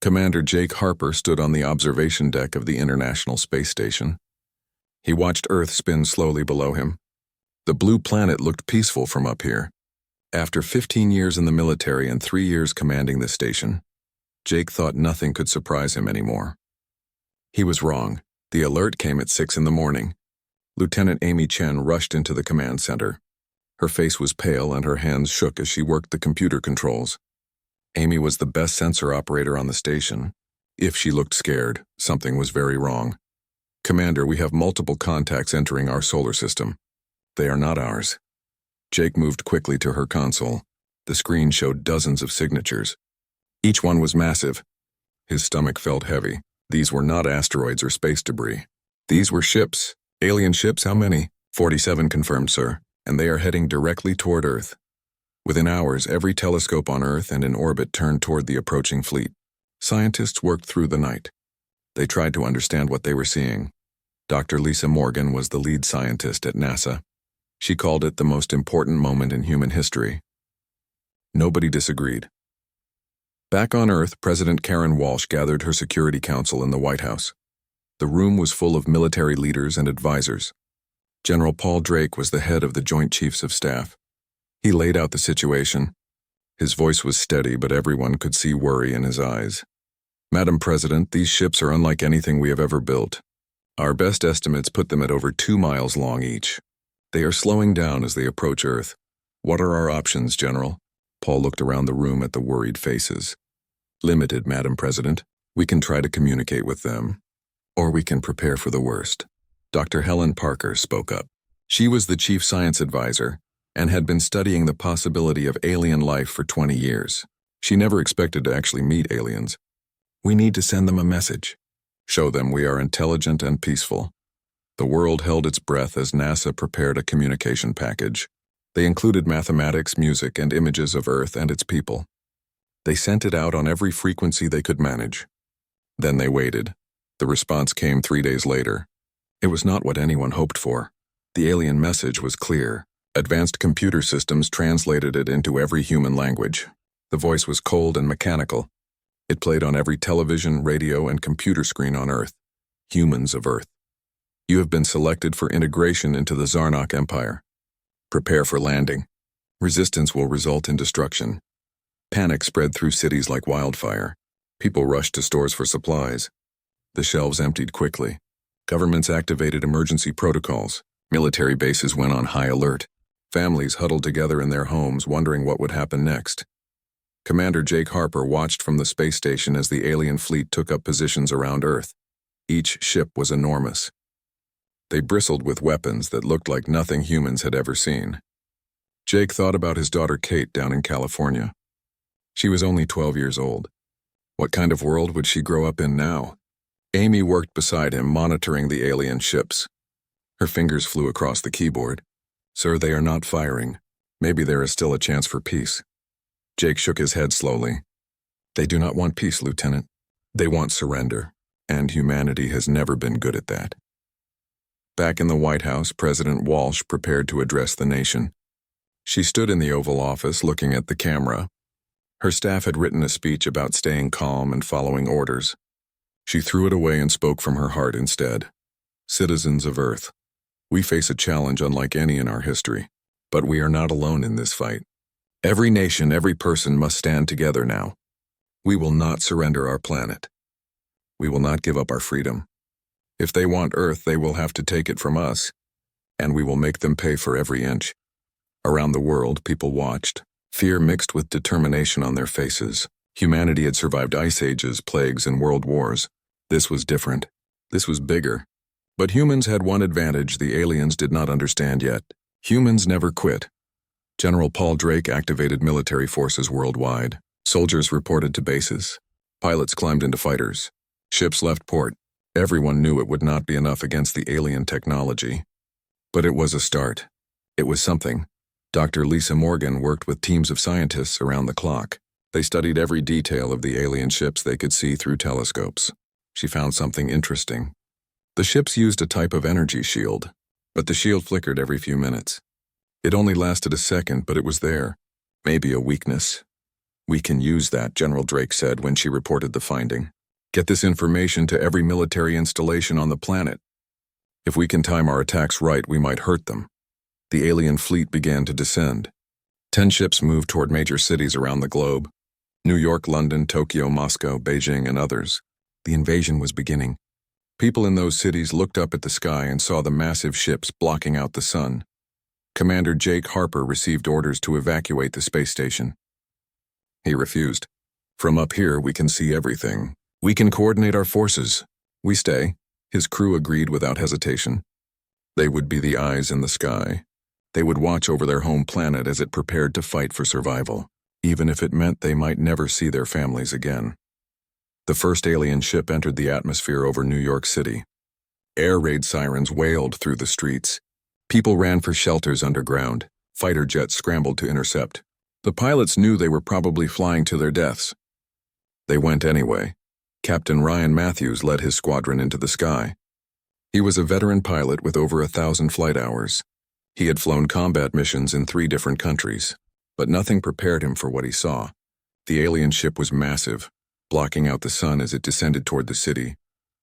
Commander Jake Harper stood on the observation deck of the International Space Station. He watched Earth spin slowly below him. The blue planet looked peaceful from up here. After 15 years in the military and 3 years commanding the station, Jake thought nothing could surprise him anymore. He was wrong. The alert came at 6 in the morning. Lieutenant Amy Chen rushed into the command center. Her face was pale and her hands shook as she worked the computer controls. Amy was the best sensor operator on the station. If she looked scared, something was very wrong. "Commander, we have multiple contacts entering our solar system. They are not ours." Jake moved quickly to her console. The screen showed dozens of signatures. Each one was massive. His stomach felt heavy. These were not asteroids or space debris. These were ships. Alien ships, how many? 47 confirmed, sir, and they are heading directly toward Earth. Within hours, every telescope on Earth and in orbit turned toward the approaching fleet. Scientists worked through the night. They tried to understand what they were seeing. Dr. Lisa Morgan was the lead scientist at NASA. She called it the most important moment in human history. Nobody disagreed. Back on Earth, President Karen Walsh gathered her Security Council in the White House. The room was full of military leaders and advisors. General Paul Drake was the head of the Joint Chiefs of Staff. He laid out the situation. His voice was steady, but everyone could see worry in his eyes. "Madam President, these ships are unlike anything we have ever built. Our best estimates put them at over 2 miles long each. They are slowing down as they approach Earth. What are our options, General?" Paul looked around the room at the worried faces. "Limited, Madam President. We can try to communicate with them. Or we can prepare for the worst." Dr. Helen Parker spoke up. She was the chief science advisor and had been studying the possibility of alien life for 20 years. She never expected to actually meet aliens. "We need to send them a message. Show them we are intelligent and peaceful." The world held its breath as NASA prepared a communication package. They included mathematics, music, and images of Earth and its people. They sent it out on every frequency they could manage. Then they waited. The response came 3 days later. It was not what anyone hoped for. The alien message was clear. Advanced computer systems translated it into every human language. The voice was cold and mechanical. It played on every television, radio, and computer screen on Earth. "Humans of Earth. You have been selected for integration into the Zarnok Empire. Prepare for landing. Resistance will result in destruction." Panic spread through cities like wildfire. People rushed to stores for supplies. The shelves emptied quickly. Governments activated emergency protocols. Military bases went on high alert. Families huddled together in their homes, wondering what would happen next. Commander Jake Harper watched from the space station as the alien fleet took up positions around Earth. Each ship was enormous. They bristled with weapons that looked like nothing humans had ever seen. Jake thought about his daughter Kate down in California. She was only 12 years old. What kind of world would she grow up in now? Amy worked beside him, monitoring the alien ships. Her fingers flew across the keyboard. "Sir, they are not firing. Maybe there is still a chance for peace." Jake shook his head slowly. "They do not want peace, Lieutenant. They want surrender, and humanity has never been good at that." Back in the White House, President Walsh prepared to address the nation. She stood in the Oval Office looking at the camera. Her staff had written a speech about staying calm and following orders. She threw it away and spoke from her heart instead. "Citizens of Earth, we face a challenge unlike any in our history, but we are not alone in this fight. Every nation, every person must stand together now. We will not surrender our planet. We will not give up our freedom. If they want Earth, they will have to take it from us, and we will make them pay for every inch." Around the world, people watched, fear mixed with determination on their faces. Humanity had survived ice ages, plagues, and world wars. This was different. This was bigger. But humans had one advantage the aliens did not understand yet. Humans never quit. General Paul Drake activated military forces worldwide. Soldiers reported to bases. Pilots climbed into fighters. Ships left port. Everyone knew it would not be enough against the alien technology. But it was a start. It was something. Dr. Lisa Morgan worked with teams of scientists around the clock. They studied every detail of the alien ships they could see through telescopes. She found something interesting. The ships used a type of energy shield, but the shield flickered every few minutes. It only lasted a second, but it was there. Maybe a weakness. "We can use that," General Drake said when she reported the finding. "Get this information to every military installation on the planet. If we can time our attacks right, we might hurt them." The alien fleet began to descend. 10 ships moved toward major cities around the globe: New York, London, Tokyo, Moscow, Beijing, and others. The invasion was beginning. People in those cities looked up at the sky and saw the massive ships blocking out the sun. Commander Jake Harper received orders to evacuate the space station. He refused. "From up here, we can see everything. We can coordinate our forces. We stay." His crew agreed without hesitation. They would be the eyes in the sky. They would watch over their home planet as it prepared to fight for survival, even if it meant they might never see their families again. The first alien ship entered the atmosphere over New York City. Air raid sirens wailed through the streets. People ran for shelters underground. Fighter jets scrambled to intercept. The pilots knew they were probably flying to their deaths. They went anyway. Captain Ryan Matthews led his squadron into the sky. He was a veteran pilot with over 1,000 flight hours. He had flown combat missions in 3 different countries, but nothing prepared him for what he saw. The alien ship was massive, blocking out the sun as it descended toward the city.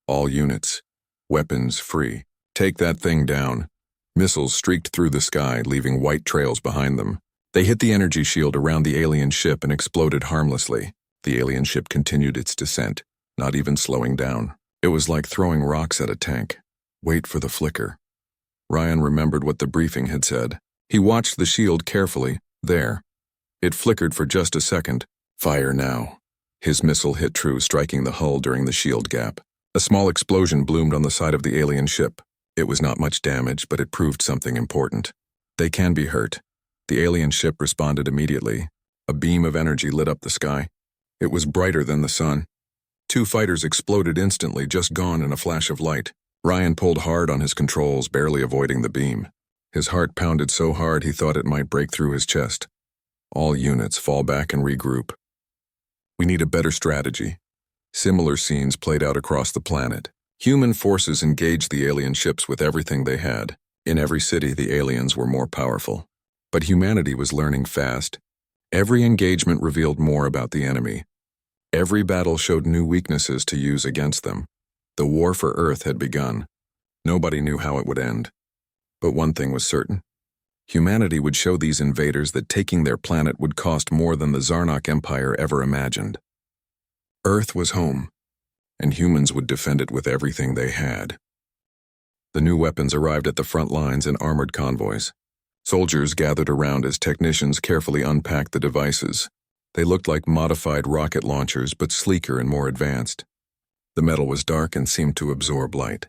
All units, weapons free. "Take that thing down." Missiles streaked through the sky, leaving white trails behind them. They hit the energy shield around the alien ship and exploded harmlessly. The alien ship continued its descent, not even slowing down. It was like throwing rocks at a tank. Wait for the flicker. Ryan remembered what the briefing had said. He watched the shield carefully. There. It flickered for just a second. Fire now. His missile hit true, striking the hull during the shield gap. A small explosion bloomed on the side of the alien ship. It was not much damage, but it proved something important. They can be hurt. The alien ship responded immediately. A beam of energy lit up the sky. It was brighter than the sun. 2 fighters exploded instantly, just gone in a flash of light. Ryan pulled hard on his controls, barely avoiding the beam. His heart pounded so hard he thought it might break through his chest. All units fall back and regroup. We need a better strategy. Similar scenes played out across the planet. Human forces engaged the alien ships with everything they had. In every city, the aliens were more powerful. But humanity was learning fast. Every engagement revealed more about the enemy. Every battle showed new weaknesses to use against them. The war for Earth had begun. Nobody knew how it would end. But one thing was certain. Humanity would show these invaders that taking their planet would cost more than the Zarnok Empire ever imagined. Earth was home, and humans would defend it with everything they had. The new weapons arrived at the front lines in armored convoys. Soldiers gathered around as technicians carefully unpacked the devices. They looked like modified rocket launchers, but sleeker and more advanced. The metal was dark and seemed to absorb light.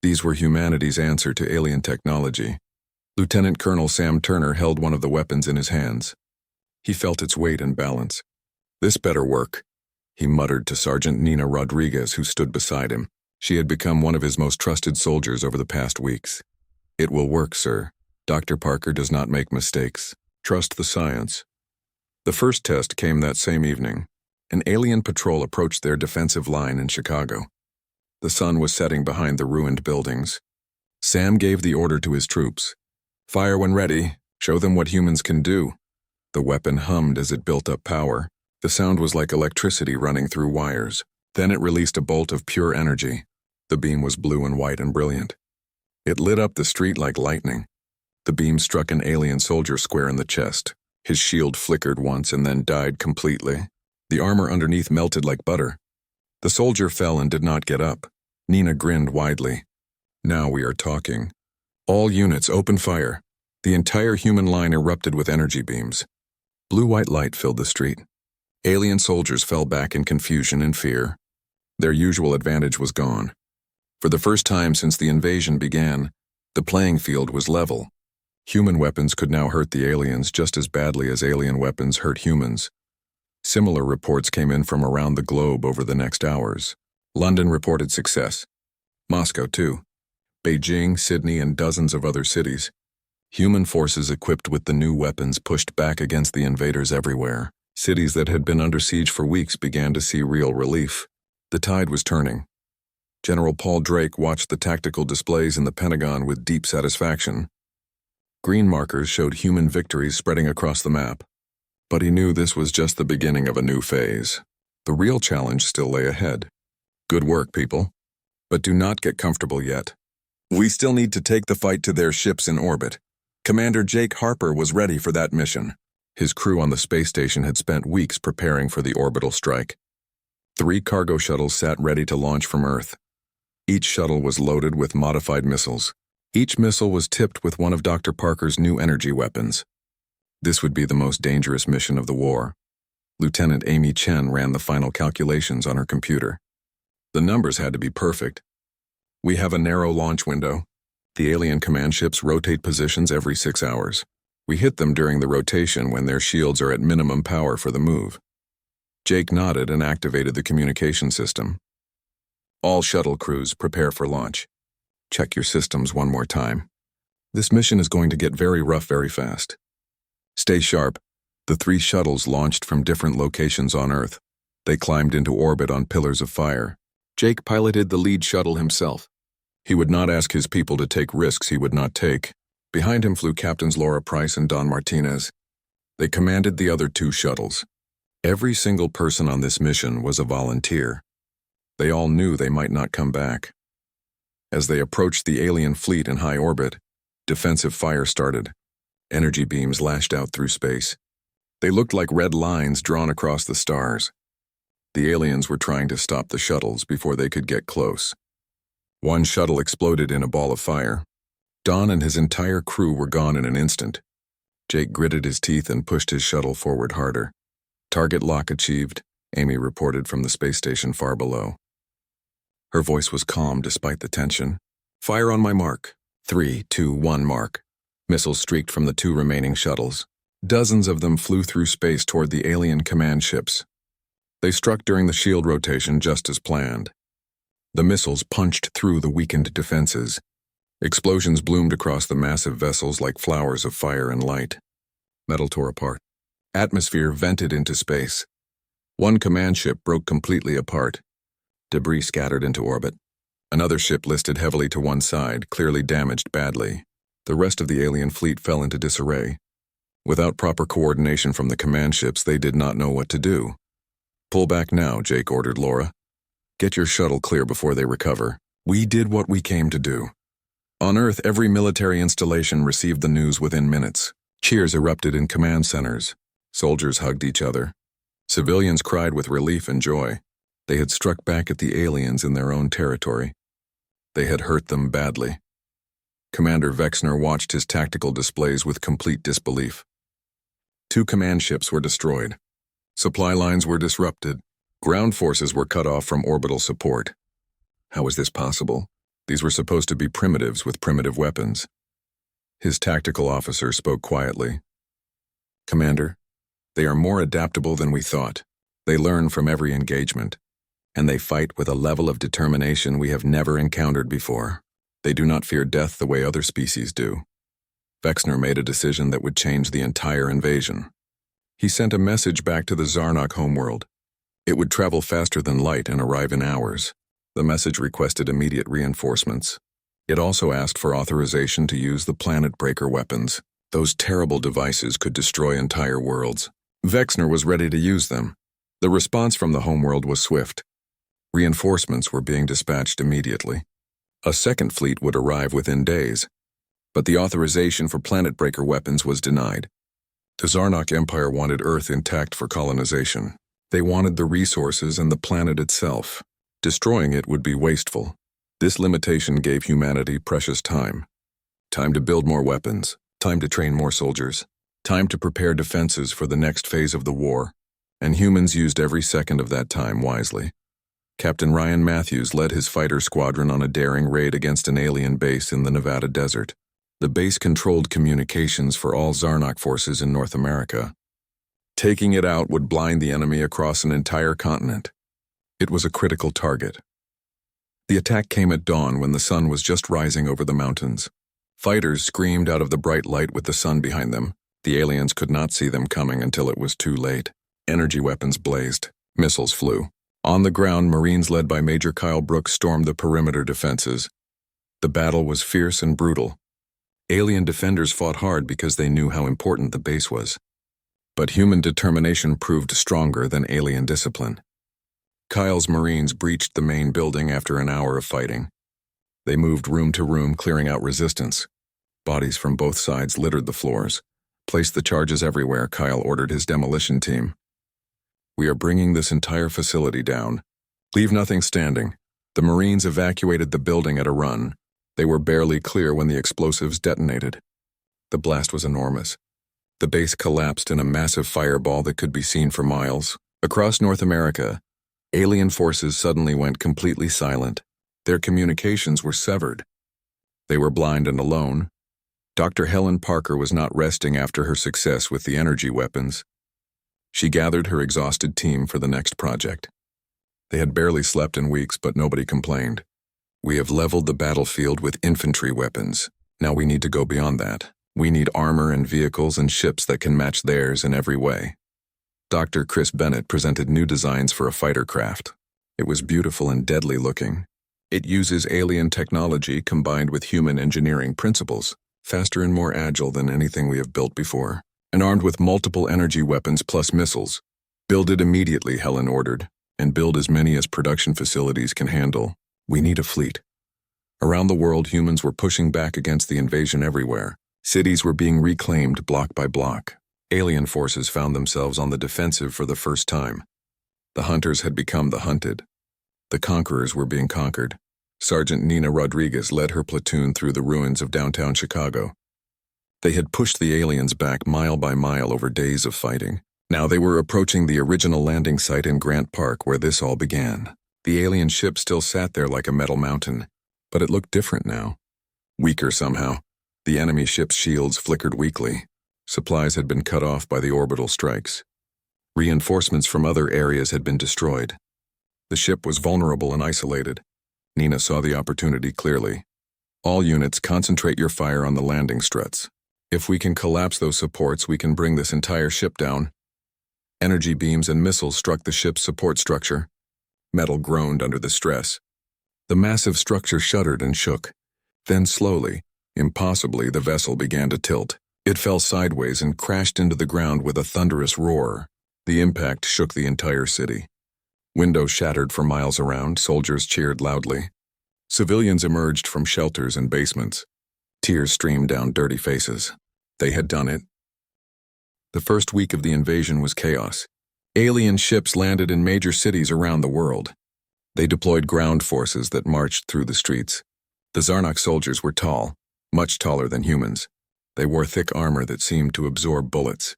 These were humanity's answer to alien technology. Lieutenant Colonel Sam Turner held one of the weapons in his hands. He felt its weight and balance. "This better work," he muttered to Sergeant Nina Rodriguez, who stood beside him. She had become one of his most trusted soldiers over the past weeks. "It will work, sir. Dr. Parker does not make mistakes. Trust the science." The first test came that same evening. An alien patrol approached their defensive line in Chicago. The sun was setting behind the ruined buildings. Sam gave the order to his troops. "Fire when ready. Show them what humans can do." The weapon hummed as it built up power. The sound was like electricity running through wires. Then it released a bolt of pure energy. The beam was blue and white and brilliant. It lit up the street like lightning. The beam struck an alien soldier square in the chest. His shield flickered once and then died completely. The armor underneath melted like butter. The soldier fell and did not get up. Nina grinned widely. "Now we are talking. All units open fire." The entire human line erupted with energy beams. Blue-white light filled the street. Alien soldiers fell back in confusion and fear. Their usual advantage was gone. For the first time since the invasion began, the playing field was level. Human weapons could now hurt the aliens just as badly as alien weapons hurt humans. Similar reports came in from around the globe over the next hours. London reported success. Moscow, too. Beijing, Sydney, and dozens of other cities. Human forces equipped with the new weapons pushed back against the invaders everywhere. Cities that had been under siege for weeks began to see real relief. The tide was turning. General Paul Drake watched the tactical displays in the Pentagon with deep satisfaction. Green markers showed human victories spreading across the map. But he knew this was just the beginning of a new phase. The real challenge still lay ahead. Good work, people. But do not get comfortable yet. We still need to take the fight to their ships in orbit. Commander Jake Harper was ready for that mission. His crew on the space station had spent weeks preparing for the orbital strike. 3 cargo shuttles sat ready to launch from Earth. Each shuttle was loaded with modified missiles. Each missile was tipped with one of Dr. Parker's new energy weapons. This would be the most dangerous mission of the war. Lieutenant Amy Chen ran the final calculations on her computer. The numbers had to be perfect. We have a narrow launch window. The alien command ships rotate positions every 6 hours. We hit them during the rotation when their shields are at minimum power for the move. Jake nodded and activated the communication system. All shuttle crews prepare for launch. Check your systems one more time. This mission is going to get very rough very fast. Stay sharp. The 3 shuttles launched from different locations on Earth. They climbed into orbit on pillars of fire. Jake piloted the lead shuttle himself. He would not ask his people to take risks he would not take. Behind him flew Captains Laura Price and Don Martinez. They commanded the other 2 shuttles. Every single person on this mission was a volunteer. They all knew they might not come back. As they approached the alien fleet in high orbit, defensive fire started. Energy beams lashed out through space. They looked like red lines drawn across the stars. The aliens were trying to stop the shuttles before they could get close. One shuttle exploded in a ball of fire. Don and his entire crew were gone in an instant. Jake gritted his teeth and pushed his shuttle forward harder. Target lock achieved, Amy reported from the space station far below. Her voice was calm despite the tension. Fire on my mark. 3, 2, 1 mark. Missiles streaked from the 2 remaining shuttles. Dozens of them flew through space toward the alien command ships. They struck during the shield rotation just as planned. The missiles punched through the weakened defenses. Explosions bloomed across the massive vessels like flowers of fire and light. Metal tore apart. Atmosphere vented into space. One command ship broke completely apart. Debris scattered into orbit. Another ship listed heavily to one side, clearly damaged badly. The rest of the alien fleet fell into disarray. Without proper coordination from the command ships, they did not know what to do. Pull back now, Jake ordered Laura. Get your shuttle clear before they recover. We did what we came to do. On Earth, every military installation received the news within minutes. Cheers erupted in command centers. Soldiers hugged each other. Civilians cried with relief and joy. They had struck back at the aliens in their own territory. They had hurt them badly. Commander Vexner watched his tactical displays with complete disbelief. 2 command ships were destroyed. Supply lines were disrupted. Ground forces were cut off from orbital support. How was this possible? These were supposed to be primitives with primitive weapons. His tactical officer spoke quietly. Commander, they are more adaptable than we thought. They learn from every engagement, and they fight with a level of determination we have never encountered before. They do not fear death the way other species do. Vexner made a decision that would change the entire invasion. He sent a message back to the Zarnok homeworld. It would travel faster than light and arrive in hours. The message requested immediate reinforcements. It also asked for authorization to use the planet breaker weapons. Those terrible devices could destroy entire worlds. Vexner was ready to use them. The response from the homeworld was swift. Reinforcements were being dispatched immediately. A second fleet would arrive within days. But the authorization for planet breaker weapons was denied. The Zarnok Empire wanted Earth intact for colonization. They wanted the resources and the planet itself. Destroying it would be wasteful. This limitation gave humanity precious time. Time to build more weapons. Time to train more soldiers. Time to prepare defenses for the next phase of the war. And humans used every second of that time wisely. Captain Ryan Matthews led his fighter squadron on a daring raid against an alien base in the Nevada desert. The base controlled communications for all Zarnok forces in North America. Taking it out would blind the enemy across an entire continent. It was a critical target. The attack came at dawn when the sun was just rising over the mountains. Fighters screamed out of the bright light with the sun behind them. The aliens could not see them coming until it was too late. Energy weapons blazed. Missiles flew. On the ground, Marines led by Major Kyle Brooks stormed the perimeter defenses. The battle was fierce and brutal. Alien defenders fought hard because they knew how important the base was. But human determination proved stronger than alien discipline. Kyle's Marines breached the main building after an hour of fighting. They moved room to room, clearing out resistance. Bodies from both sides littered the floors. Place the charges everywhere, Kyle ordered his demolition team. We are bringing this entire facility down. Leave nothing standing. The Marines evacuated the building at a run. They were barely clear when the explosives detonated. The blast was enormous. The base collapsed in a massive fireball that could be seen for miles. Across North America, alien forces suddenly went completely silent. Their communications were severed. They were blind and alone. Dr. Helen Parker was not resting after her success with the energy weapons. She gathered her exhausted team for the next project. They had barely slept in weeks, but nobody complained. We have leveled the battlefield with infantry weapons. Now we need to go beyond that. We need armor and vehicles and ships that can match theirs in every way. Dr. Chris Bennett presented new designs for a fighter craft. It was beautiful and deadly looking. It uses alien technology combined with human engineering principles, faster and more agile than anything we have built before, and armed with multiple energy weapons plus missiles. Build it immediately, Helen ordered, and build as many as production facilities can handle. We need a fleet. Around the world, humans were pushing back against the invasion everywhere. Cities were being reclaimed block by block. Alien forces found themselves on the defensive for the first time. The hunters had become the hunted. The conquerors were being conquered. Sergeant Nina Rodriguez led her platoon through the ruins of downtown Chicago. They had pushed the aliens back mile by mile over days of fighting. Now they were approaching the original landing site in Grant Park where this all began. The alien ship still sat there like a metal mountain, but it looked different now. Weaker somehow. The enemy ship's shields flickered weakly. Supplies had been cut off by the orbital strikes. Reinforcements from other areas had been destroyed. The ship was vulnerable and isolated. Nina saw the opportunity clearly. All units, concentrate your fire on the landing struts. If we can collapse those supports, we can bring this entire ship down. Energy beams and missiles struck the ship's support structure. Metal groaned under the stress. The massive structure shuddered and shook. Then slowly, impossibly, the vessel began to tilt. It fell sideways and crashed into the ground with a thunderous roar. The impact shook the entire city. Windows shattered for miles around, soldiers cheered loudly. Civilians emerged from shelters and basements. Tears streamed down dirty faces. They had done it. The first week of the invasion was chaos. Alien ships landed in major cities around the world. They deployed ground forces that marched through the streets. The Zarnak soldiers were tall, much taller than humans. They wore thick armor that seemed to absorb bullets.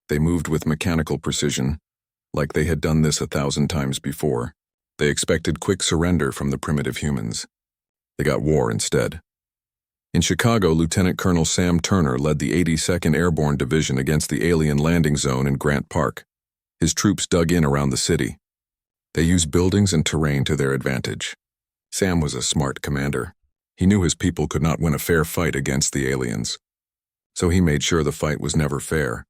They moved with mechanical precision, like they had done this 1,000 times before. They expected quick surrender from the primitive humans. They got war instead. In Chicago, Lieutenant Colonel Sam Turner led the 82nd Airborne Division against the alien landing zone in Grant Park. His troops dug in around the city. They used buildings and terrain to their advantage. Sam was a smart commander. He knew his people could not win a fair fight against the aliens. So he made sure the fight was never fair.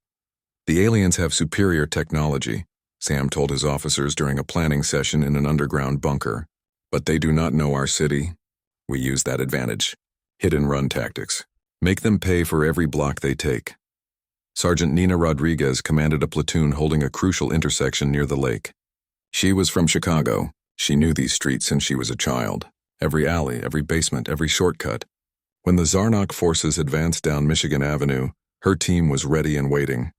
The aliens have superior technology, Sam told his officers during a planning session in an underground bunker. But they do not know our city. We use that advantage. Hit-and-run tactics. Make them pay for every block they take. Sergeant Nina Rodriguez commanded a platoon holding a crucial intersection near the lake. She was from Chicago. She knew these streets since she was a child. Every alley, every basement, every shortcut. When the Zarnak forces advanced down Michigan Avenue, her team was ready and waiting.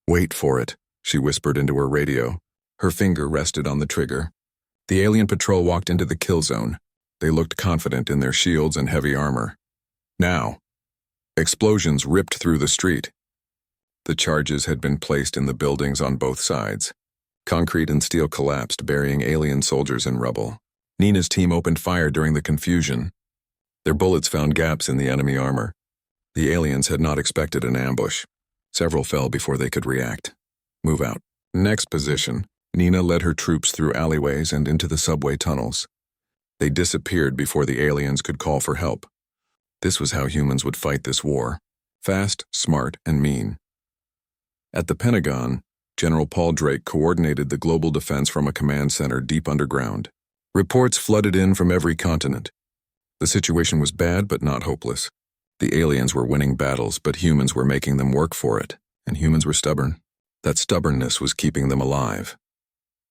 "Wait for it," she whispered into her radio. Her finger rested on the trigger. The alien patrol walked into the kill zone. They looked confident in their shields and heavy armor. Now. Explosions ripped through the street. The charges had been placed in the buildings on both sides. Concrete and steel collapsed, burying alien soldiers in rubble. Nina's team opened fire during the confusion. Their bullets found gaps in the enemy armor. The aliens had not expected an ambush. Several fell before they could react. Move out. Next position. Nina led her troops through alleyways and into the subway tunnels. They disappeared before the aliens could call for help. This was how humans would fight this war. Fast, smart, and mean. At the Pentagon, General Paul Drake coordinated the global defense from a command center deep underground. Reports flooded in from every continent. The situation was bad but not hopeless. The aliens were winning battles, but humans were making them work for it, and humans were stubborn. That stubbornness was keeping them alive.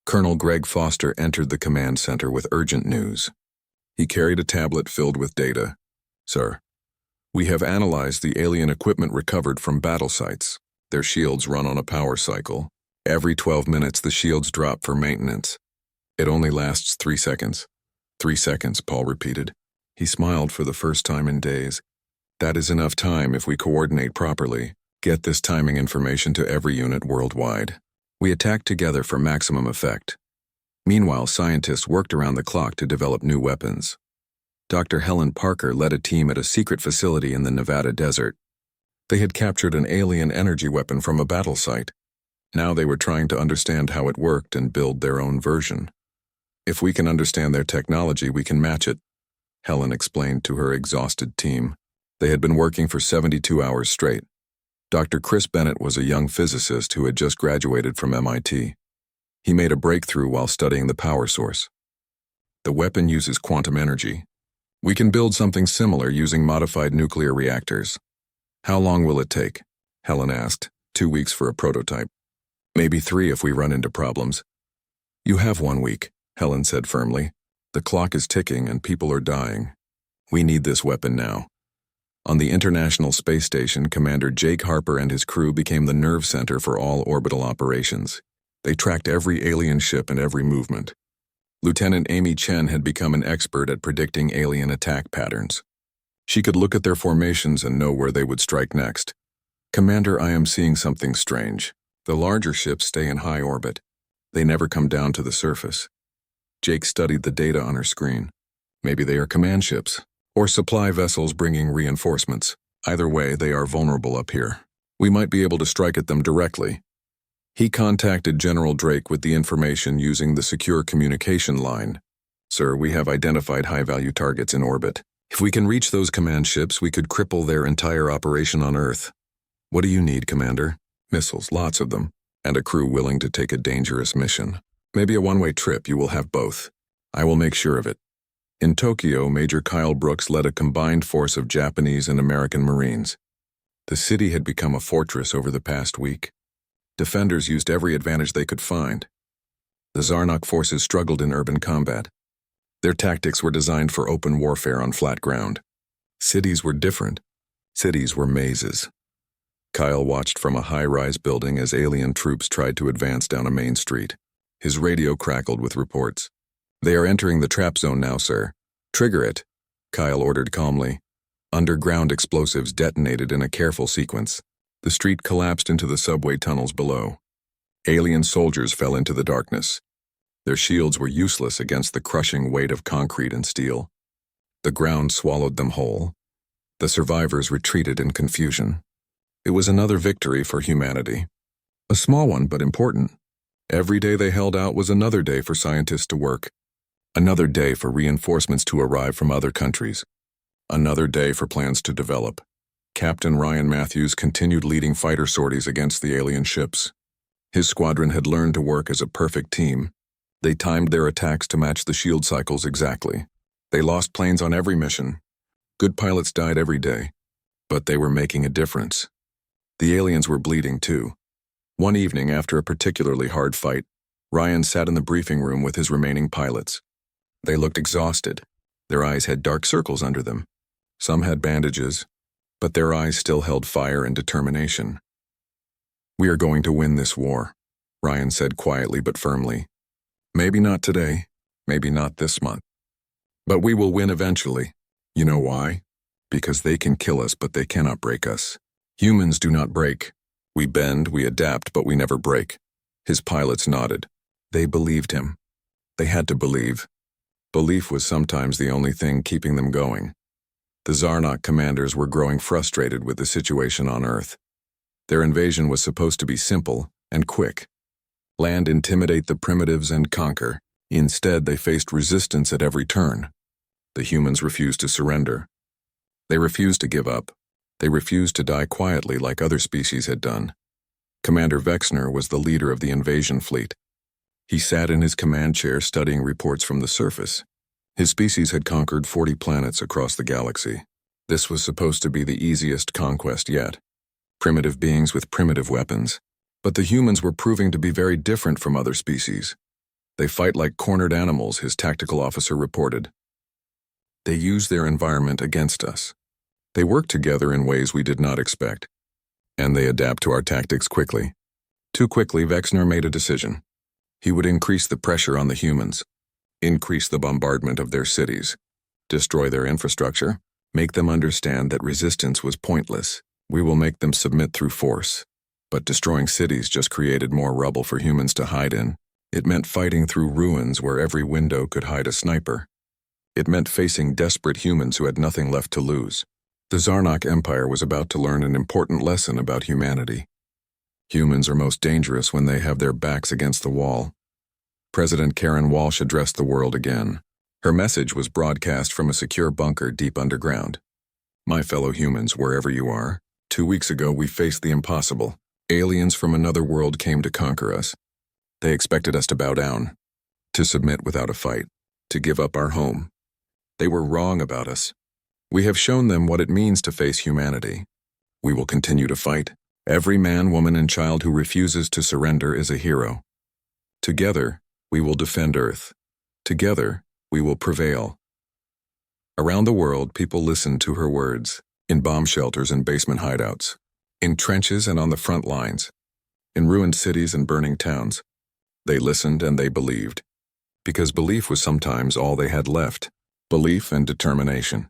Colonel Greg Foster entered the command center with urgent news. He carried a tablet filled with data. Sir, we have analyzed the alien equipment recovered from battle sites. Their shields run on a power cycle. Every 12 minutes the shields drop for maintenance. It only lasts 3 seconds. 3 seconds, Paul repeated. He smiled for the first time in days. That is enough time if we coordinate properly. Get this timing information to every unit worldwide. We attacked together for maximum effect. Meanwhile, scientists worked around the clock to develop new weapons. Dr. Helen Parker led a team at a secret facility in the Nevada desert. They had captured an alien energy weapon from a battle site. Now they were trying to understand how it worked and build their own version. If we can understand their technology, we can match it, Helen explained to her exhausted team. They had been working for 72 hours straight. Dr. Chris Bennett was a young physicist who had just graduated from MIT. He made a breakthrough while studying the power source. The weapon uses quantum energy. We can build something similar using modified nuclear reactors. How long will it take? Helen asked. 2 weeks for a prototype. Maybe 3 if we run into problems. You have 1 week, Helen said firmly. The clock is ticking and people are dying. We need this weapon now. On the International Space Station, Commander Jake Harper and his crew became the nerve center for all orbital operations. They tracked every alien ship and every movement. Lieutenant Amy Chen had become an expert at predicting alien attack patterns. She could look at their formations and know where they would strike next. Commander, I am seeing something strange. The larger ships stay in high orbit. They never come down to the surface. Jake studied the data on her screen. Maybe they are command ships, or supply vessels bringing reinforcements. Either way, they are vulnerable up here. We might be able to strike at them directly. He contacted General Drake with the information using the secure communication line. Sir, we have identified high-value targets in orbit. If we can reach those command ships, we could cripple their entire operation on Earth. What do you need, Commander? Missiles, lots of them, and a crew willing to take a dangerous mission. Maybe a one-way trip, you will have both. I will make sure of it. In Tokyo, Major Kyle Brooks led a combined force of Japanese and American Marines. The city had become a fortress over the past week. Defenders used every advantage they could find. The Zarnak forces struggled in urban combat. Their tactics were designed for open warfare on flat ground. Cities were different. Cities were mazes. Kyle watched from a high-rise building as alien troops tried to advance down a main street. His radio crackled with reports. They are entering the trap zone now, sir. Trigger it, Kyle ordered calmly. Underground explosives detonated in a careful sequence. The street collapsed into the subway tunnels below. Alien soldiers fell into the darkness. Their shields were useless against the crushing weight of concrete and steel. The ground swallowed them whole. The survivors retreated in confusion. It was another victory for humanity. A small one, but important. Every day they held out was another day for scientists to work. Another day for reinforcements to arrive from other countries. Another day for plans to develop. Captain Ryan Matthews continued leading fighter sorties against the alien ships. His squadron had learned to work as a perfect team. They timed their attacks to match the shield cycles exactly. They lost planes on every mission. Good pilots died every day. But they were making a difference. The aliens were bleeding too. One evening, after a particularly hard fight, Ryan sat in the briefing room with his remaining pilots. They looked exhausted. Their eyes had dark circles under them. Some had bandages, but their eyes still held fire and determination. We are going to win this war, Ryan said quietly but firmly. Maybe not today, maybe not this month. But we will win eventually. You know why? Because they can kill us, but they cannot break us. Humans do not break. We bend, we adapt, but we never break. His pilots nodded. They believed him. They had to believe. Belief was sometimes the only thing keeping them going. The Zarnak commanders were growing frustrated with the situation on Earth. Their invasion was supposed to be simple and quick. Land, intimidate the primitives, and conquer. Instead, they faced resistance at every turn. The humans refused to surrender. They refused to give up. They refused to die quietly like other species had done. Commander Vexner was the leader of the invasion fleet. He sat in his command chair studying reports from the surface. His species had conquered 40 planets across the galaxy. This was supposed to be the easiest conquest yet. primitive beings with primitive weapons. But the humans were proving to be very different from other species. They fight like cornered animals, his tactical officer reported. They use their environment against us. They work together in ways we did not expect. And they adapt to our tactics quickly. Too quickly, Vexner made a decision. He would increase the pressure on the humans, increase the bombardment of their cities, destroy their infrastructure, make them understand that resistance was pointless. We will make them submit through force. But destroying cities just created more rubble for humans to hide in. It meant fighting through ruins where every window could hide a sniper. It meant facing desperate humans who had nothing left to lose. The Zarnok Empire was about to learn an important lesson about humanity. Humans are most dangerous when they have their backs against the wall. President Karen Walsh addressed the world again. Her message was broadcast from a secure bunker deep underground. My fellow humans, wherever you are, 2 weeks ago we faced the impossible. Aliens from another world came to conquer us. They expected us to bow down, to submit without a fight, to give up our home. They were wrong about us. We have shown them what it means to face humanity. We will continue to fight. Every man, woman, and child who refuses to surrender is a hero. Together, we will defend Earth. Together, we will prevail. Around the world, people listened to her words, in bomb shelters and basement hideouts, in trenches and on the front lines, in ruined cities and burning towns. They listened and they believed, because belief was sometimes all they had left, belief and determination.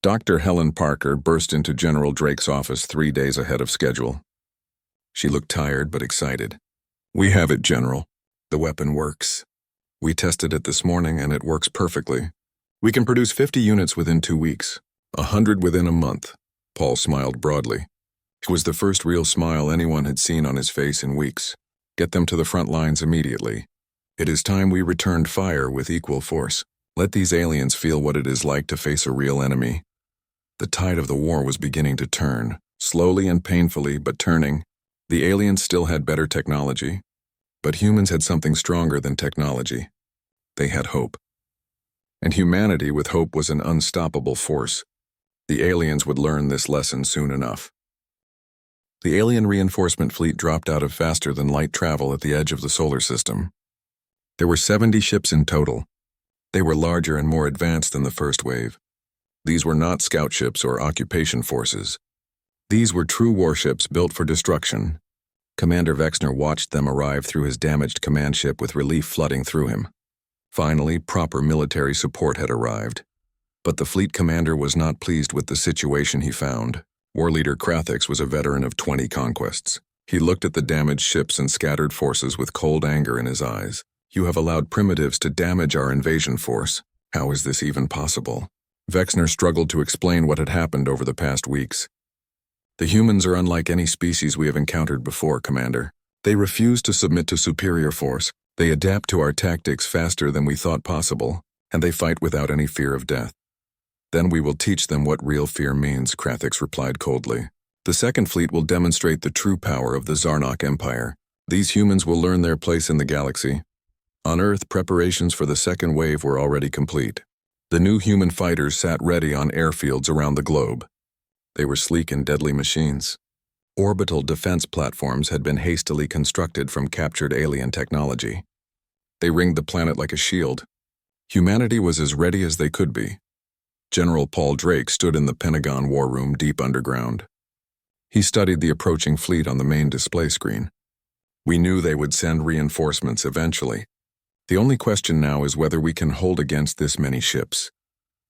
Dr. Helen Parker burst into General Drake's office 3 days ahead of schedule. She looked tired but excited. "We have it, General. The weapon works. We tested it this morning and it works perfectly. We can produce 50 units within 2 weeks, 100 within a month." Paul smiled broadly. It was the first real smile anyone had seen on his face in weeks. "Get them to the front lines immediately. It is time we returned fire with equal force. Let these aliens feel what it is like to face a real enemy." The tide of the war was beginning to turn, slowly and painfully, but turning. The aliens still had better technology, but humans had something stronger than technology. They had hope. And humanity with hope was an unstoppable force. The aliens would learn this lesson soon enough. The alien reinforcement fleet dropped out of faster-than-light travel at the edge of the solar system. There were 70 ships in total. They were larger and more advanced than the first wave. These were not scout ships or occupation forces. These were true warships built for destruction. Commander Vexner watched them arrive through his damaged command ship with relief flooding through him. Finally, proper military support had arrived. But the fleet commander was not pleased with the situation he found. War leader Krathix was a veteran of 20 conquests. He looked at the damaged ships and scattered forces with cold anger in his eyes. "You have allowed primitives to damage our invasion force. How is this even possible?" Vexner struggled to explain what had happened over the past weeks. "The humans are unlike any species we have encountered before, Commander. They refuse to submit to superior force. They adapt to our tactics faster than we thought possible, and they fight without any fear of death." "Then we will teach them what real fear means," Krathix replied coldly. "The Second Fleet will demonstrate the true power of the Zarnok Empire. These humans will learn their place in the galaxy." On Earth, preparations for the second wave were already complete. The new human fighters sat ready on airfields around the globe. They were sleek and deadly machines. Orbital defense platforms had been hastily constructed from captured alien technology. They ringed the planet like a shield. Humanity was as ready as they could be. General Paul Drake stood in the Pentagon war room deep underground. He studied the approaching fleet on the main display screen. "We knew they would send reinforcements eventually. The only question now is whether we can hold against this many ships."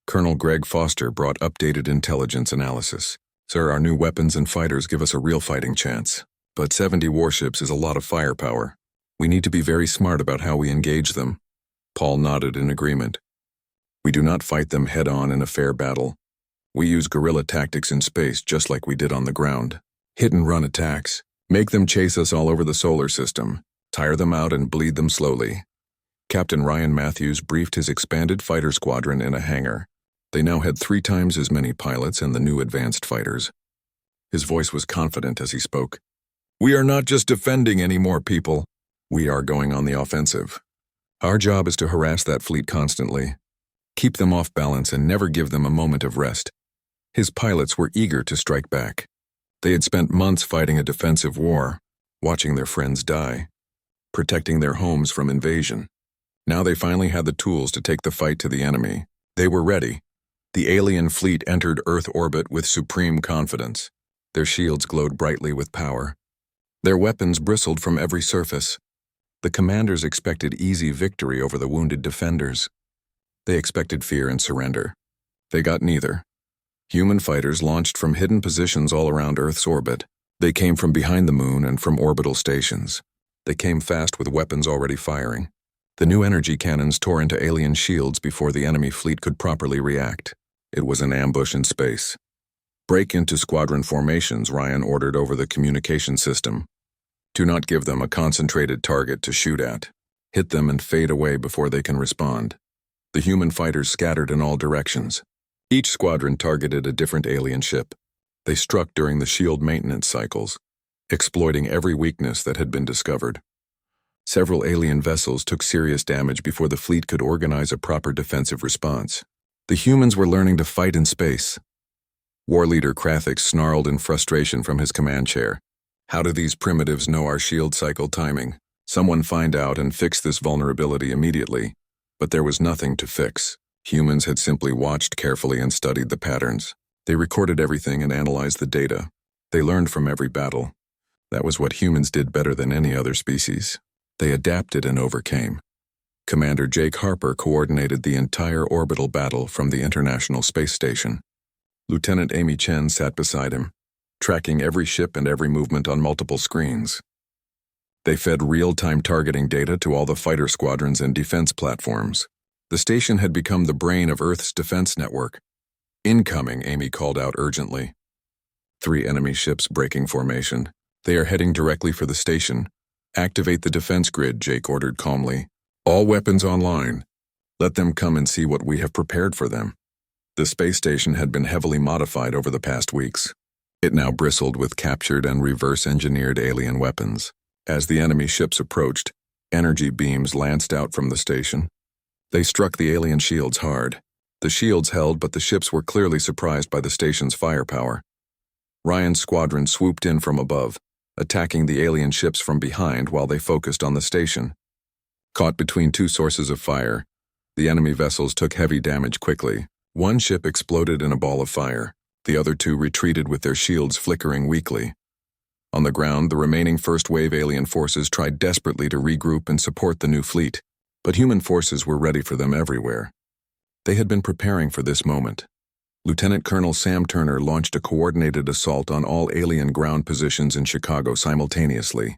Colonel Greg Foster brought updated intelligence analysis. "Sir, our new weapons and fighters give us a real fighting chance. But 70 warships is a lot of firepower. We need to be very smart about how we engage them." Paul nodded in agreement. "We do not fight them head-on in a fair battle. We use guerrilla tactics in space just like we did on the ground. Hit-and-run attacks. Make them chase us all over the solar system. Tire them out and bleed them slowly." Captain Ryan Matthews briefed his expanded fighter squadron in a hangar. They now had 3 times as many pilots and the new advanced fighters. His voice was confident as he spoke. "We are not just defending anymore, people. We are going on the offensive. Our job is to harass that fleet constantly. Keep them off balance and never give them a moment of rest." His pilots were eager to strike back. They had spent months fighting a defensive war, watching their friends die, protecting their homes from invasion. Now they finally had the tools to take the fight to the enemy. They were ready. The alien fleet entered Earth orbit with supreme confidence. Their shields glowed brightly with power. Their weapons bristled from every surface. The commanders expected easy victory over the wounded defenders. They expected fear and surrender. They got neither. Human fighters launched from hidden positions all around Earth's orbit. They came from behind the moon and from orbital stations. They came fast with weapons already firing. The new energy cannons tore into alien shields before the enemy fleet could properly react. It was an ambush in space. Break into squadron formations, Ryan ordered over the communication system. Do not give them a concentrated target to shoot at. Hit them and fade away before they can respond. The human fighters scattered in all directions. Each squadron targeted a different alien ship. They struck during the shield maintenance cycles, exploiting every weakness that had been discovered. Several alien vessels took serious damage before the fleet could organize a proper defensive response. The humans were learning to fight in space. War leader Krathix snarled in frustration from his command chair. How do these primitives know our shield cycle timing? Someone find out and fix this vulnerability immediately. But there was nothing to fix. Humans had simply watched carefully and studied the patterns. They recorded everything and analyzed the data. They learned from every battle. That was what humans did better than any other species. They adapted and overcame. Commander Jake Harper coordinated the entire orbital battle from the International Space Station. Lieutenant Amy Chen sat beside him, tracking every ship and every movement on multiple screens. They fed real-time targeting data to all the fighter squadrons and defense platforms. The station had become the brain of Earth's defense network. Incoming, Amy called out urgently. 3 enemy ships breaking formation. They are heading directly for the station. Activate the defense grid, Jake ordered calmly. All weapons online. Let them come and see what we have prepared for them. The space station had been heavily modified over the past weeks. It now bristled with captured and reverse-engineered alien weapons. As the enemy ships approached, energy beams lanced out from the station. They struck the alien shields hard. The shields held, but the ships were clearly surprised by the station's firepower. Ryan's squadron swooped in from above, attacking the alien ships from behind while they focused on the station. Caught between 2 sources of fire, the enemy vessels took heavy damage quickly. One ship exploded in a ball of fire. The other 2 retreated with their shields flickering weakly. On the ground, the remaining first-wave alien forces tried desperately to regroup and support the new fleet, but human forces were ready for them everywhere. They had been preparing for this moment. Lieutenant Colonel Sam Turner launched a coordinated assault on all alien ground positions in Chicago simultaneously.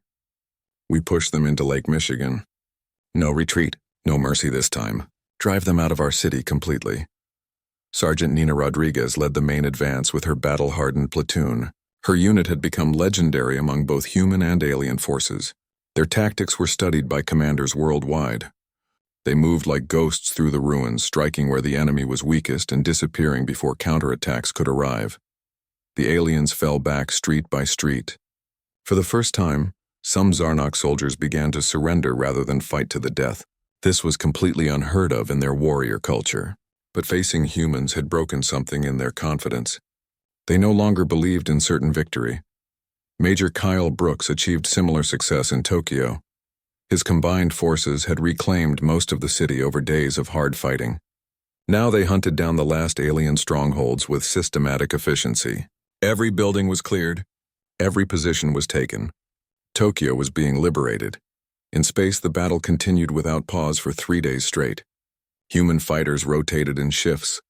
We pushed them into Lake Michigan. No retreat, no mercy this time. Drive them out of our city completely. Sergeant Nina Rodriguez led the main advance with her battle-hardened platoon. Her unit had become legendary among both human and alien forces. Their tactics were studied by commanders worldwide. They moved like ghosts through the ruins, striking where the enemy was weakest and disappearing before counterattacks could arrive. The aliens fell back street by street. For the first time, some Zarnok soldiers began to surrender rather than fight to the death. This was completely unheard of in their warrior culture. But facing humans had broken something in their confidence. They no longer believed in certain victory. Major Kyle Brooks achieved similar success in Tokyo. His combined forces had reclaimed most of the city over days of hard fighting. Now they hunted down the last alien strongholds with systematic efficiency. Every building was cleared. Every position was taken. Tokyo was being liberated. In space, the battle continued without pause for 3 days straight. Human fighters rotated in shifts,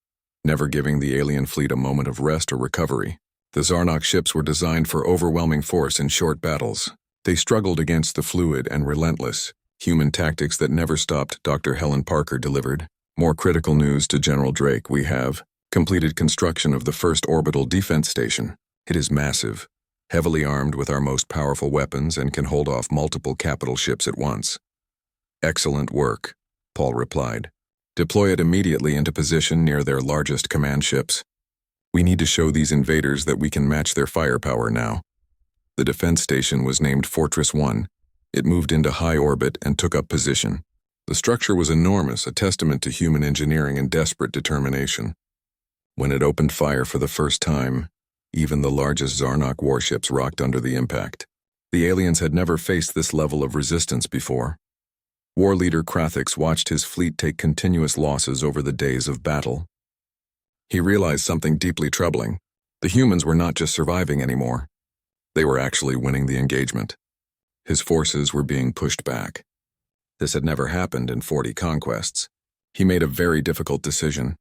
never giving the alien fleet a moment of rest or recovery. The Zarnok ships were designed for overwhelming force in short battles. They struggled against the fluid and relentless human tactics that never stopped. Dr. Helen Parker delivered. More critical news to General Drake. We have completed construction of the first orbital defense station. It is massive, heavily armed with our most powerful weapons and can hold off multiple capital ships at once. Excellent work, Paul replied. Deploy it immediately into position near their largest command ships. We need to show these invaders that we can match their firepower now. The defense station was named Fortress 1. It moved into high orbit and took up position. The structure was enormous, a testament to human engineering and desperate determination. When it opened fire for the first time, Even the largest Zarnok warships rocked under the impact. The aliens had never faced this level of resistance before. War leader Krathix watched his fleet take continuous losses over the days of battle. He realized something deeply troubling. The humans were not just surviving anymore. They were actually winning the engagement. His forces were being pushed back. This had never happened in 40 conquests. He made a very difficult decision.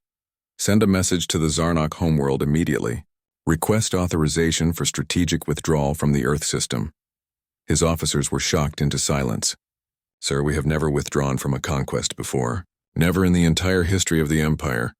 Send a message to the Zarnok homeworld immediately. Request authorization for strategic withdrawal from the Earth system. His officers were shocked into silence. Sir, we have never withdrawn from a conquest before. Never in the entire history of the Empire.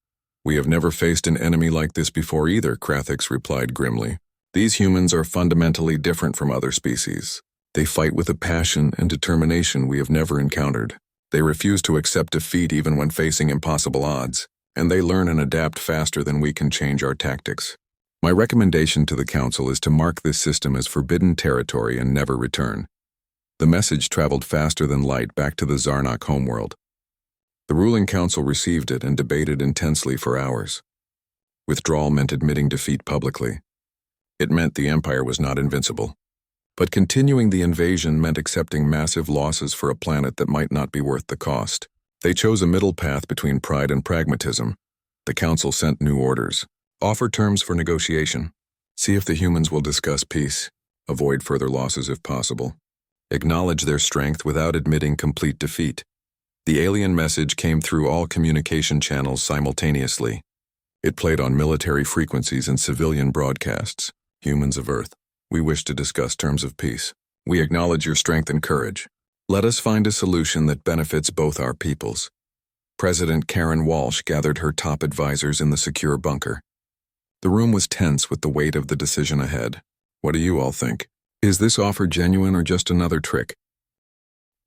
We have never faced an enemy like this before either, Krathix replied grimly. These humans are fundamentally different from other species. They fight with a passion and determination we have never encountered. They refuse to accept defeat even when facing impossible odds, and they learn and adapt faster than we can change our tactics. My recommendation to the Council is to mark this system as forbidden territory and never return. The message traveled faster than light back to the Zarnok homeworld. The ruling council received it and debated intensely for hours. Withdrawal meant admitting defeat publicly. It meant the Empire was not invincible. But continuing the invasion meant accepting massive losses for a planet that might not be worth the cost. They chose a middle path between pride and pragmatism. The council sent new orders. Offer terms for negotiation. See if the humans will discuss peace. Avoid further losses if possible. Acknowledge their strength without admitting complete defeat. The alien message came through all communication channels simultaneously. It played on military frequencies and civilian broadcasts. Humans of Earth, we wish to discuss terms of peace. We acknowledge your strength and courage. Let us find a solution that benefits both our peoples. President Karen Walsh gathered her top advisors in the secure bunker. The room was tense with the weight of the decision ahead. What do you all think? Is this offer genuine or just another trick?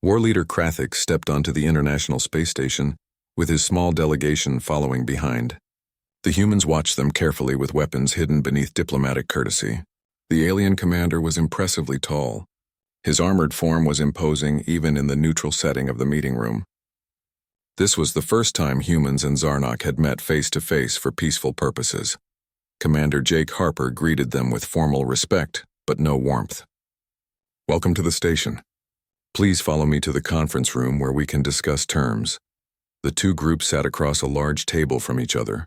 War leader Krathix stepped onto the International Space Station, with his small delegation following behind. The humans watched them carefully with weapons hidden beneath diplomatic courtesy. The alien commander was impressively tall. His armored form was imposing even in the neutral setting of the meeting room. This was the first time humans and Zarnok had met face-to-face for peaceful purposes. Commander Jake Harper greeted them with formal respect, but no warmth. Welcome to the station. Please follow me to the conference room where we can discuss terms. The two groups sat across a large table from each other.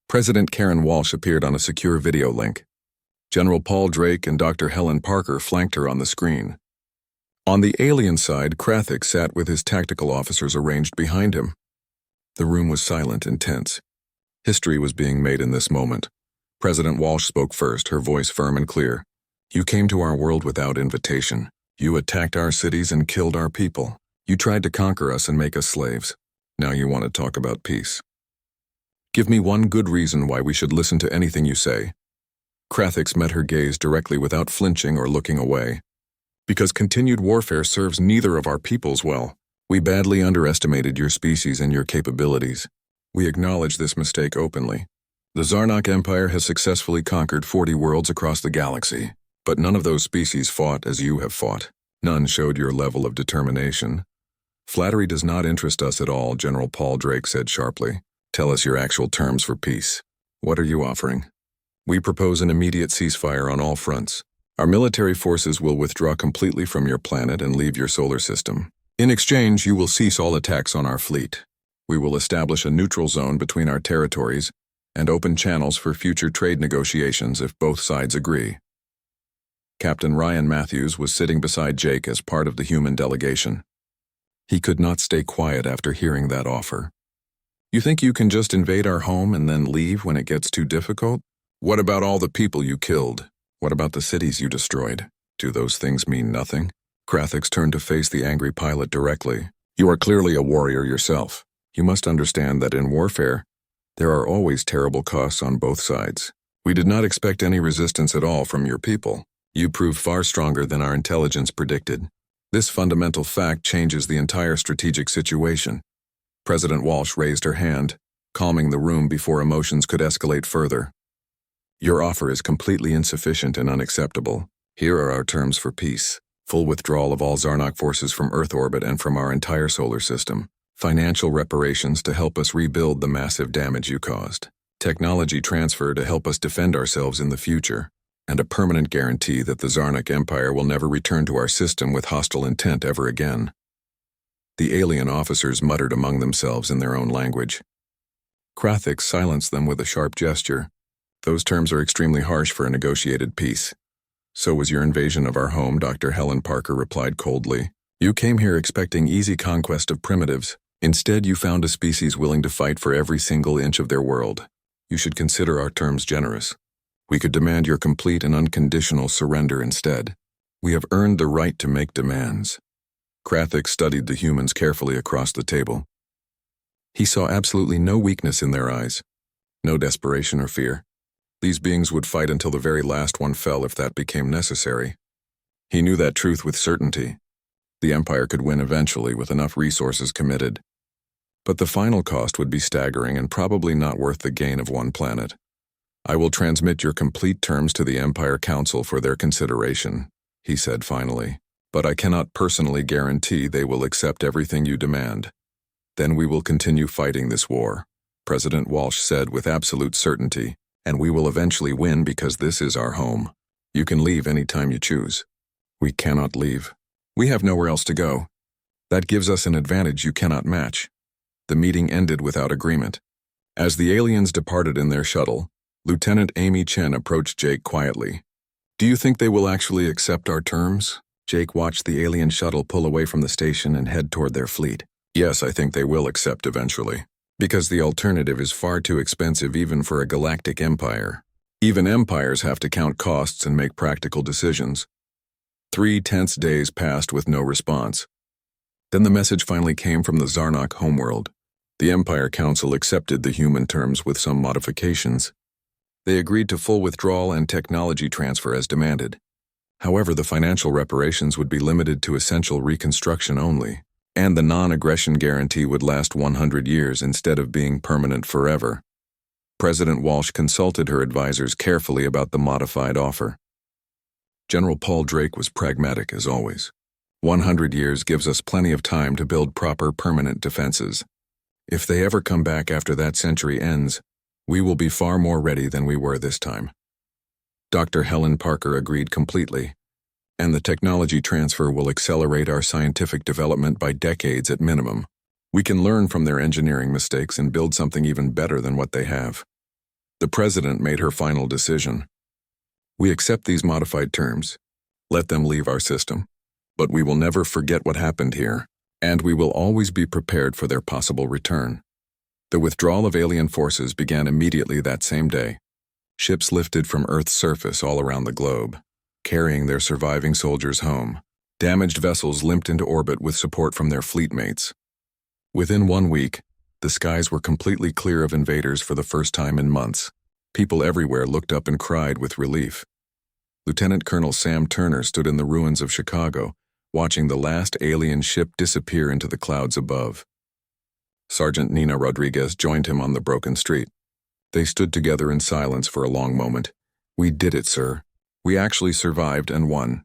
President Karen Walsh appeared on a secure video link. General Paul Drake and Dr. Helen Parker flanked her on the screen. On the alien side, Krathix sat with his tactical officers arranged behind him. The room was silent and tense. History was being made in this moment. President Walsh spoke first, her voice firm and clear. You came to our world without invitation. You attacked our cities and killed our people. You tried to conquer us and make us slaves. Now you want to talk about peace. Give me one good reason why we should listen to anything you say. Krathix met her gaze directly without flinching or looking away. Because continued warfare serves neither of our peoples well. We badly underestimated your species and your capabilities. We acknowledge this mistake openly. The Zarnok Empire has successfully conquered 40 worlds across the galaxy, but none of those species fought as you have fought. None showed your level of determination. Flattery does not interest us at all, General Paul Drake said sharply. Tell us your actual terms for peace. What are you offering? We propose an immediate ceasefire on all fronts. Our military forces will withdraw completely from your planet and leave your solar system. In exchange, you will cease all attacks on our fleet. We will establish a neutral zone between our territories and open channels for future trade negotiations if both sides agree. Captain Ryan Matthews was sitting beside Jake as part of the human delegation. He could not stay quiet after hearing that offer. You think you can just invade our home and then leave when it gets too difficult? What about all the people you killed? What about the cities you destroyed? Do those things mean nothing? Krathix turned to face the angry pilot directly. You are clearly a warrior yourself. You must understand that in warfare, there are always terrible costs on both sides. We did not expect any resistance at all from your people. You proved far stronger than our intelligence predicted. This fundamental fact changes the entire strategic situation. President Walsh raised her hand, calming the room before emotions could escalate further. Your offer is completely insufficient and unacceptable. Here are our terms for peace. Full withdrawal of all Zarnok forces from Earth orbit and from our entire solar system. Financial reparations to help us rebuild the massive damage you caused. technology transfer to help us defend ourselves in the future, and a permanent guarantee that the Zarnak Empire will never return to our system with hostile intent ever again. The alien officers muttered among themselves in their own language. Krathix silenced them with a sharp gesture. Those terms are extremely harsh for a negotiated peace. So was your invasion of our home, Dr. Helen Parker replied coldly. You came here expecting easy conquest of primitives. Instead, you found a species willing to fight for every single inch of their world. You should consider our terms generous. We could demand your complete and unconditional surrender instead. We have earned the right to make demands. Krathix studied the humans carefully across the table. He saw absolutely no weakness in their eyes, no desperation or fear. These beings would fight until the very last one fell if that became necessary. He knew that truth with certainty. The Empire could win eventually with enough resources committed. But the final cost would be staggering and probably not worth the gain of one planet. I will transmit your complete terms to the Empire Council for their consideration, he said finally. But I cannot personally guarantee they will accept everything you demand. Then we will continue fighting this war, President Walsh said with absolute certainty, and we will eventually win because this is our home. You can leave any time you choose. We cannot leave. We have nowhere else to go. That gives us an advantage you cannot match. The meeting ended without agreement. As the aliens departed in their shuttle, Lieutenant Amy Chen approached Jake quietly. Do you think they will actually accept our terms? Jake watched the alien shuttle pull away from the station and head toward their fleet. Yes, I think they will accept eventually. Because the alternative is far too expensive even for a galactic empire. Even empires have to count costs and make practical decisions. 3 tense days passed with no response. Then the message finally came from the Zarnak homeworld. The Empire Council accepted the human terms with some modifications. They agreed to full withdrawal and technology transfer as demanded. However, the financial reparations would be limited to essential reconstruction only, and the non-aggression guarantee would last 100 years instead of being permanent forever. President Walsh consulted her advisors carefully about the modified offer. General Paul Drake was pragmatic as always. 100 years gives us plenty of time to build proper permanent defenses. If they ever come back after that century ends, we will be far more ready than we were this time. Dr. Helen Parker agreed completely, and the technology transfer will accelerate our scientific development by decades at minimum. We can learn from their engineering mistakes and build something even better than what they have. The President made her final decision. We accept these modified terms. Let them leave our system. But we will never forget what happened here, and we will always be prepared for their possible return. The withdrawal of alien forces began immediately that same day. Ships lifted from Earth's surface all around the globe, carrying their surviving soldiers home. Damaged vessels limped into orbit with support from their fleet mates. Within 1 week, the skies were completely clear of invaders for the first time in months. People everywhere looked up and cried with relief. Lieutenant Colonel Sam Turner stood in the ruins of Chicago, watching the last alien ship disappear into the clouds above. Sergeant Nina Rodriguez joined him on the broken street. They stood together in silence for a long moment. We did it, sir. We actually survived and won.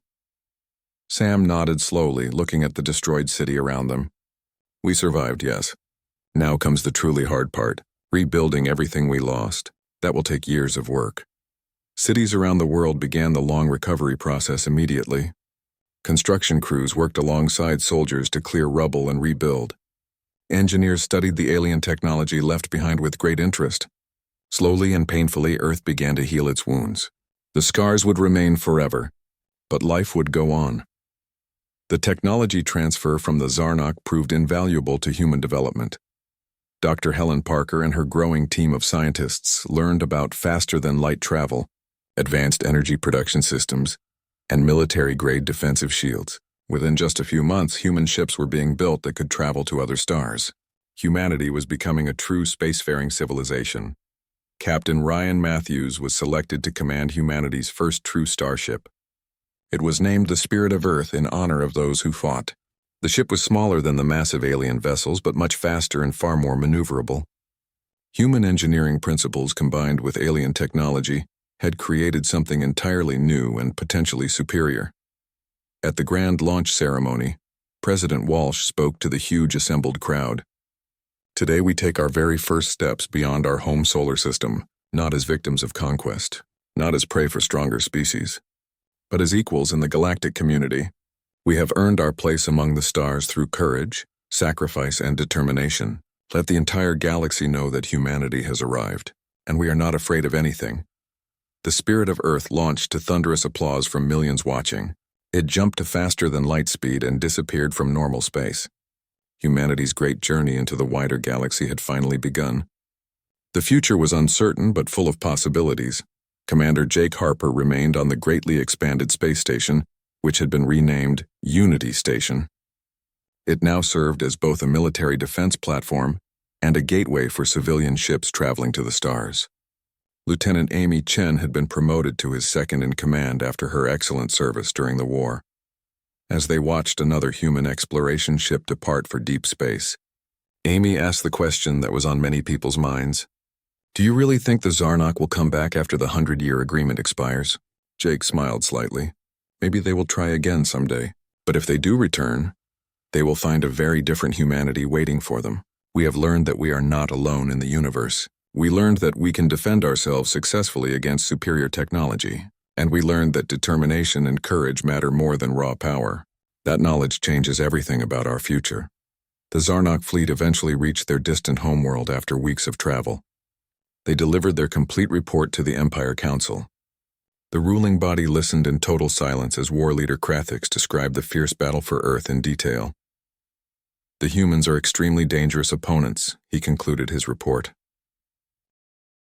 Sam nodded slowly, looking at the destroyed city around them. We survived, yes. Now comes the truly hard part, rebuilding everything we lost. That will take years of work. Cities around the world began the long recovery process immediately. Construction crews worked alongside soldiers to clear rubble and rebuild. Engineers studied the alien technology left behind with great interest. Slowly and painfully, Earth began to heal its wounds. The scars would remain forever, but life would go on. The technology transfer from the Zarnak proved invaluable to human development. Dr. Helen Parker and her growing team of scientists learned about faster-than-light travel, advanced energy production systems, and military-grade defensive shields. Within just a few months, human ships were being built that could travel to other stars. Humanity was becoming a true spacefaring civilization. Captain Ryan Matthews was selected to command humanity's first true starship. It was named the Spirit of Earth in honor of those who fought. The ship was smaller than the massive alien vessels, but much faster and far more maneuverable. Human engineering principles combined with alien technology had created something entirely new and potentially superior. At the grand launch ceremony, President Walsh spoke to the huge assembled crowd. Today we take our very first steps beyond our home solar system, not as victims of conquest, not as prey for stronger species, but as equals in the galactic community. We have earned our place among the stars through courage, sacrifice, and determination. Let the entire galaxy know that humanity has arrived, and we are not afraid of anything. The spirit of Earth launched to thunderous applause from millions watching. It jumped to faster than light speed and disappeared from normal space. Humanity's great journey into the wider galaxy had finally begun. The future was uncertain but full of possibilities. Commander Jake Harper remained on the greatly expanded space station, which had been renamed Unity Station. It now served as both a military defense platform and a gateway for civilian ships traveling to the stars. Lieutenant Amy Chen had been promoted to his second-in-command after her excellent service during the war. As they watched another human exploration ship depart for deep space, Amy asked the question that was on many people's minds. Do you really think the Zarnak will come back after the 100-year agreement expires? Jake smiled slightly. Maybe they will try again someday. But if they do return, they will find a very different humanity waiting for them. We have learned that we are not alone in the universe. We learned that we can defend ourselves successfully against superior technology. And we learned that determination and courage matter more than raw power. That knowledge changes everything about our future. The Zarnak fleet eventually reached their distant homeworld after weeks of travel. They delivered their complete report to the Empire Council. The ruling body listened in total silence as war leader Krathix described the fierce battle for Earth in detail. The humans are extremely dangerous opponents, he concluded his report.